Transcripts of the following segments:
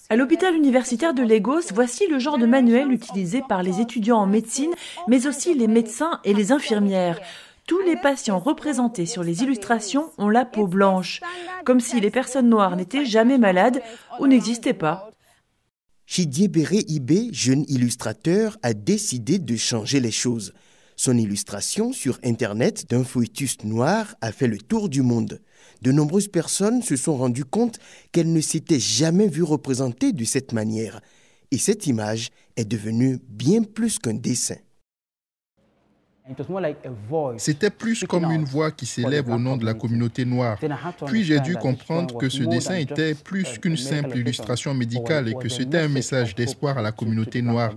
À l'hôpital universitaire de Lagos, voici le genre de manuel utilisé par les étudiants en médecine, mais aussi les médecins et les infirmières. Tous les patients représentés sur les illustrations ont la peau blanche, comme si les personnes noires n'étaient jamais malades ou n'existaient pas. Chidiebere Ibe, jeune illustrateur, a décidé de changer les choses. Son illustration sur Internet d'un fœtus noir a fait le tour du monde. De nombreuses personnes se sont rendues compte qu'elles ne s'étaient jamais vues représentées de cette manière. Et cette image est devenue bien plus qu'un dessin. C'était plus comme une voix qui s'élève au nom de la communauté noire. Puis j'ai dû comprendre que ce dessin était plus qu'une simple illustration médicale et que c'était un message d'espoir à la communauté noire.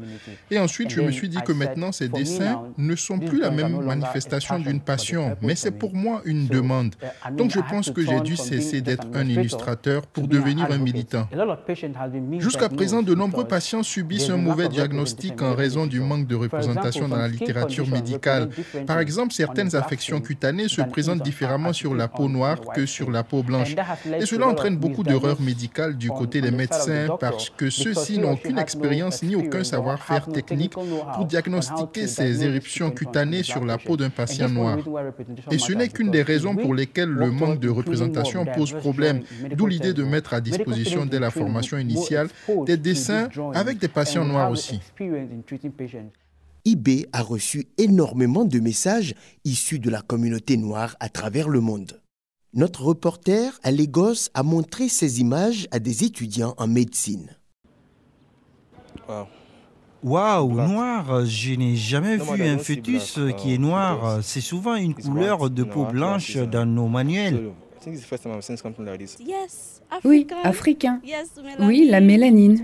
Et ensuite, je me suis dit que maintenant, ces dessins ne sont plus la même manifestation d'une passion, mais c'est pour moi une demande. Donc je pense que j'ai dû cesser d'être un illustrateur pour devenir un militant. Jusqu'à présent, de nombreux patients subissent un mauvais diagnostic en raison du manque de représentation dans la littérature médicale. Par exemple, certaines affections cutanées se présentent différemment sur la peau noire que sur la peau blanche. Et cela entraîne beaucoup d'erreurs médicales du côté des médecins parce que ceux-ci n'ont aucune expérience ni aucun savoir-faire technique pour diagnostiquer ces éruptions cutanées sur la peau d'un patient noir. Et ce n'est qu'une des raisons pour lesquelles le manque de représentation pose problème, d'où l'idée de mettre à disposition dès la formation initiale des dessins avec des patients noirs aussi. Ibe a reçu énormément de messages issus de la communauté noire à travers le monde. Notre reporter à Lagos a montré ces images à des étudiants en médecine. Waouh, noir, je n'ai jamais vu un fœtus qui est noir. C'est souvent une couleur de peau blanche dans nos manuels. Oui, africain. Oui, la mélanine.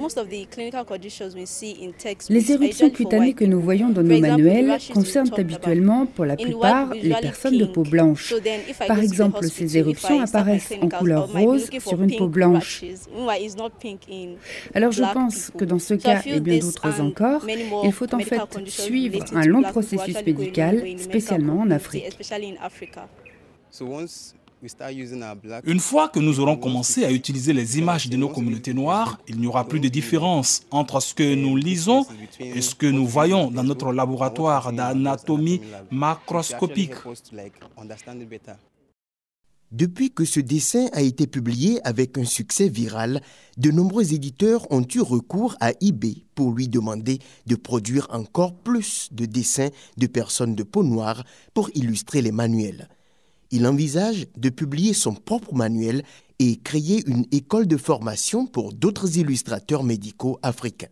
Les éruptions cutanées que nous voyons dans nos manuels concernent habituellement, pour la plupart, les personnes de peau blanche. Par exemple, ces éruptions apparaissent en couleur rose sur une peau blanche. Alors je pense que dans ce cas et bien d'autres encore, il faut en fait suivre un long processus médical, spécialement en Afrique. Une fois que nous aurons commencé à utiliser les images de nos communautés noires, il n'y aura plus de différence entre ce que nous lisons et ce que nous voyons dans notre laboratoire d'anatomie macroscopique. Depuis que ce dessin a été publié avec un succès viral, de nombreux éditeurs ont eu recours à Ibe pour lui demander de produire encore plus de dessins de personnes de peau noire pour illustrer les manuels. Il envisage de publier son propre manuel et créer une école de formation pour d'autres illustrateurs médicaux africains.